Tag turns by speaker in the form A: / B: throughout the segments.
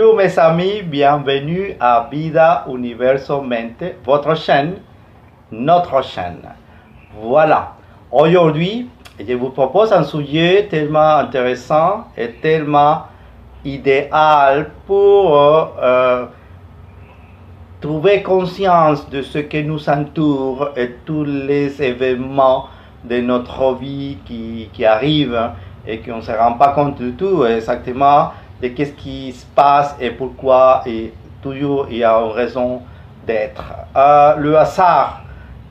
A: Bonjour mes amis, bienvenue à Vida Universo Mente, votre chaîne, notre chaîne. Voilà, aujourd'hui, je vous propose un sujet tellement intéressant et tellement idéal pour trouver conscience de ce qui nous entoure et tous les événements de notre vie qui arrivent et qu'on ne se rend pas compte du tout exactement de qu'est-ce qui se passe et pourquoi, et toujours il y a une raison d'être. Le hasard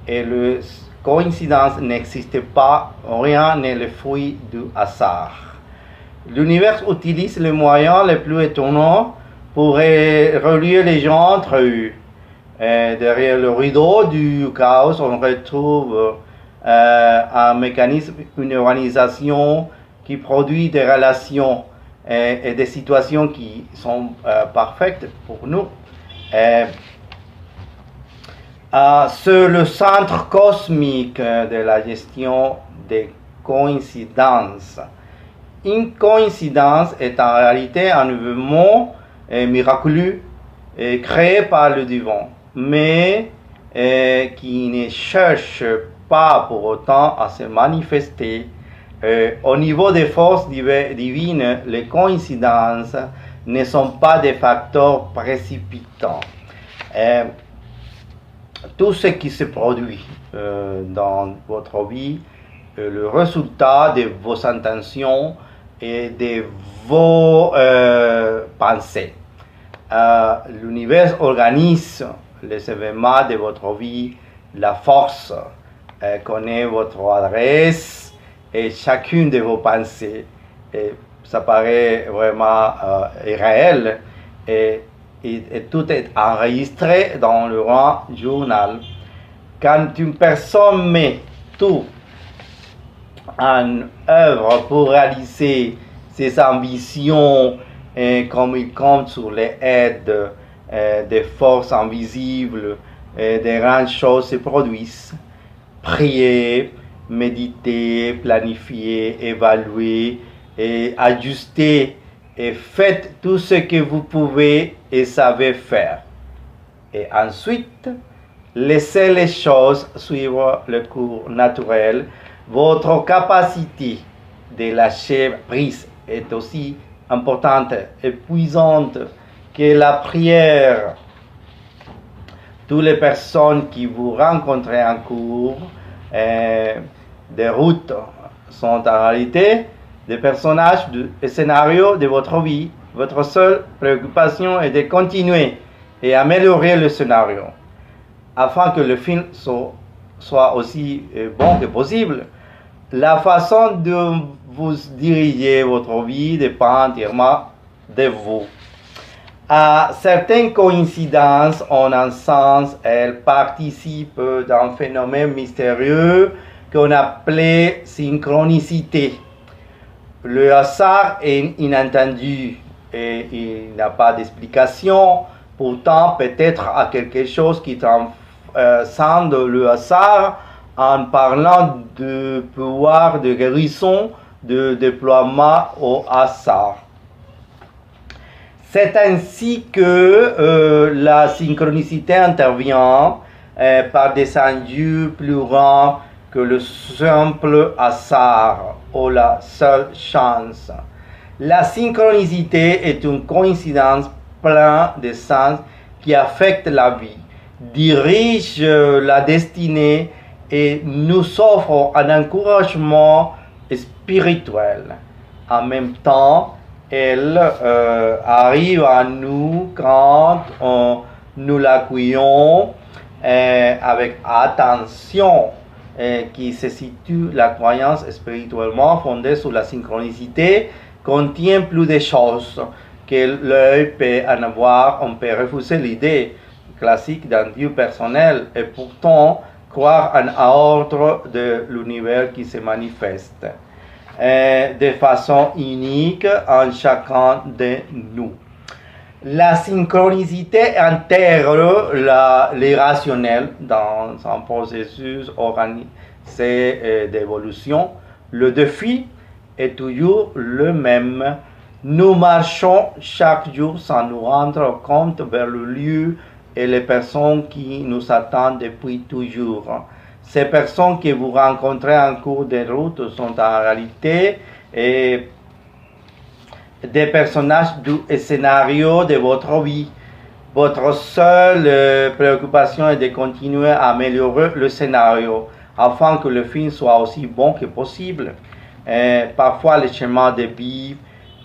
A: et la coïncidence n'existent pas, rien n'est le fruit du hasard. L'univers utilise les moyens les plus étonnants pour relier les gens entre eux. Derrière le rideau du chaos, on retrouve un mécanisme, une organisation qui produit des relations et des situations qui sont parfaites pour nous. C'est le centre cosmique de la gestion des coïncidences. Une coïncidence est en réalité un événement miraculeux créé par le divin, mais qui ne cherche pas pour autant à se manifester. Au niveau des forces divines, les coïncidences ne sont pas des facteurs précipitants. Tout ce qui se produit dans votre vie est le résultat de vos intentions et de vos pensées. L'univers organise les événements de votre vie, la force connaît votre adresse et chacune de vos pensées. Et ça paraît vraiment réel et tout est enregistré dans le grand journal. Quand une personne met tout en œuvre pour réaliser ses ambitions, et comme il compte sur l'aide des forces invisibles, des grandes choses se produisent. Priez, méditez, planifiez, évaluez et ajustez et faites tout ce que vous pouvez et savez faire. Et ensuite, laissez les choses suivre le cours naturel. Votre capacité de lâcher prise est aussi importante et puissante que la prière. Toutes les personnes qui vous rencontrent en cours de route sont en réalité des personnages du scénario de votre vie. Votre seule préoccupation est de continuer et améliorer le scénario afin que le film soit aussi bon que possible. La façon de vous diriger votre vie dépend entièrement de vous. Certaines coïncidences ont un sens, elles participent d'un phénomène mystérieux qu'on appelait synchronicité. Le hasard est inattendu et il n'a pas d'explication. Pourtant, peut-être à quelque chose qui transcende le hasard en parlant de pouvoir de guérison, de déploiement au hasard. C'est ainsi que la synchronicité intervient par des enjeux plus grands que le simple hasard ou la seule chance. La synchronicité est une coïncidence pleine de sens qui affecte la vie, dirige la destinée et nous offre un encouragement spirituel. En même temps, elle arrive à nous quand nous l'accueillons avec attention, qui se situe la croyance spirituellement fondée sur la synchronicité contient plus de choses que l'œil peut en avoir. On peut refuser l'idée classique d'un Dieu personnel et pourtant croire en un ordre de l'univers qui se manifeste de façon unique en chacun de nous. La synchronicité intègre l'irrationnel dans un processus organisé d'évolution. Le défi est toujours le même, Nous marchons chaque jour sans nous rendre compte vers le lieu et les personnes qui nous attendent depuis toujours. Ces personnes que vous rencontrez en cours de route sont en réalité des personnages du scénario de votre vie. Votre seule préoccupation est de continuer à améliorer le scénario afin que le film soit aussi bon que possible. Parfois, les chemins de vie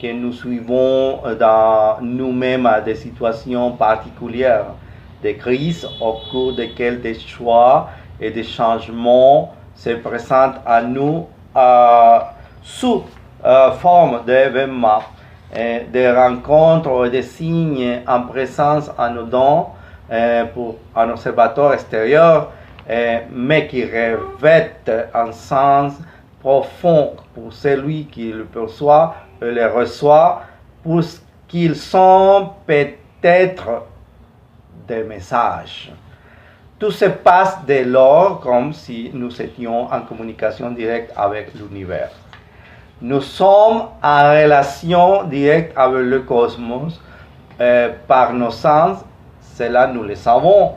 A: que nous suivons dans nous-mêmes à des situations particulières, des crises au cours desquelles des choix et des changements se présentent à nous sous forme d'événements, des rencontres et des signes en présence anodins pour un observateur extérieur, mais qui revêtent un sens profond pour celui qui le perçoit et le reçoit, pour ce qu'ils sont peut-être des messages. Tout se passe dès lors comme si nous étions en communication directe avec l'univers. Nous sommes en relation directe avec le cosmos par nos sens, cela nous le savons.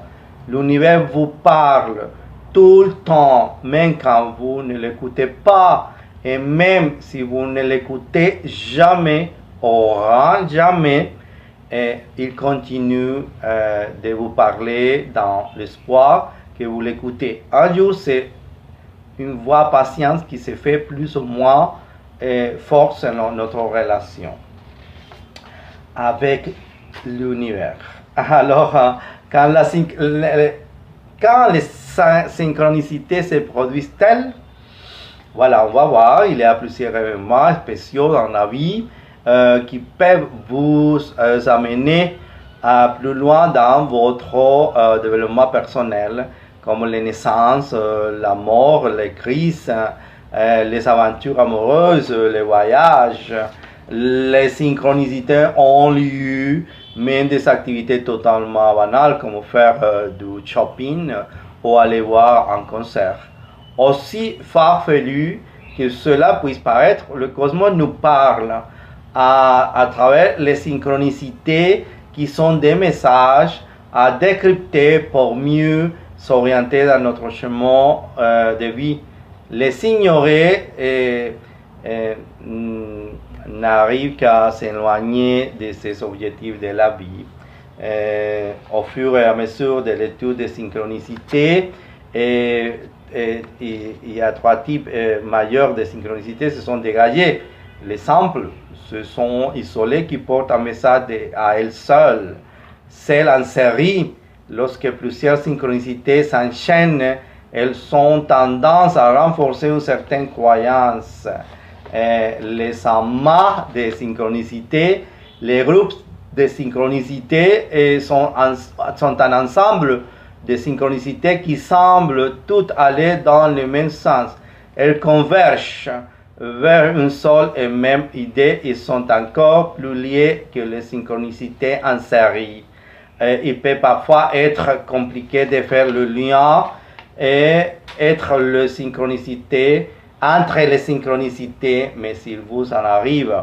A: L'univers vous parle tout le temps, même quand vous ne l'écoutez pas. Et même si vous ne l'écoutez jamais, jamais, il continue de vous parler dans l'espoir que vous l'écoutez. Un jour, c'est une voix patiente qui se fait plus ou moins forte selon notre relation avec l'univers. Alors, quand les synchronicités se produisent-elles? Voilà, on va voir, il y a plusieurs événements spéciaux dans la vie qui peuvent vous amener plus loin dans votre développement personnel, comme les naissances, la mort, les crises, les aventures amoureuses, les voyages. Les synchronicités ont lieu, même des activités totalement banales comme faire du shopping ou aller voir un concert. Aussi farfelu que cela puisse paraître, le cosmos nous parle à travers les synchronicités qui sont des messages à décrypter pour mieux s'orienter dans notre chemin de vie. Les ignorer n'arrive qu'à s'éloigner de ces objectifs de la vie. Au fur et à mesure de l'étude des synchronicités, il y a trois types majeurs de synchronicité se sont dégagés. Les simples, ce sont isolés qui portent un message à elles seules. Celles en série, lorsque plusieurs synchronicités s'enchaînent, elles ont tendance à renforcer une certaine croyance. Les amas de synchronicité, les groupes de synchronicité sont un ensemble de synchronicités qui semblent toutes aller dans le même sens. Elles convergent vers une seule et même idée et sont encore plus liées que les synchronicités en série. Il peut parfois être compliqué de faire le lien et être le synchronicité entre les synchronicités, mais s'il vous en arrive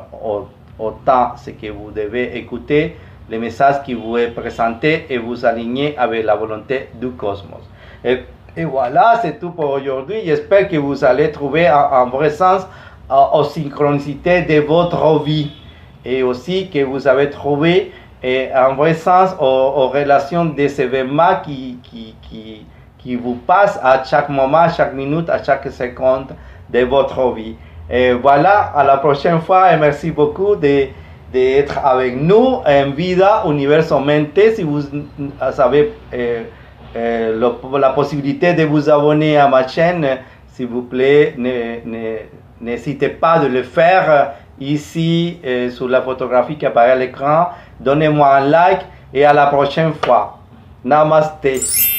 A: autant, c'est que vous devez écouter le message qui vous est présenté et vous aligner avec la volonté du cosmos. Et voilà, c'est tout pour aujourd'hui. J'espère que vous allez trouver un vrai sens aux synchronicités de votre vie et aussi que vous avez trouvé un vrai sens aux relations des événements qui vous passent à chaque moment, à chaque minute, à chaque seconde de votre vie. Et voilà, à la prochaine fois et merci beaucoup d'être avec nous en Vida Universo Mente. Si vous avez la possibilité de vous abonner à ma chaîne, s'il vous plaît, n'hésitez pas de le faire ici sur la photographie qui apparaît à l'écran. Donnez-moi un like et à la prochaine fois. Namaste.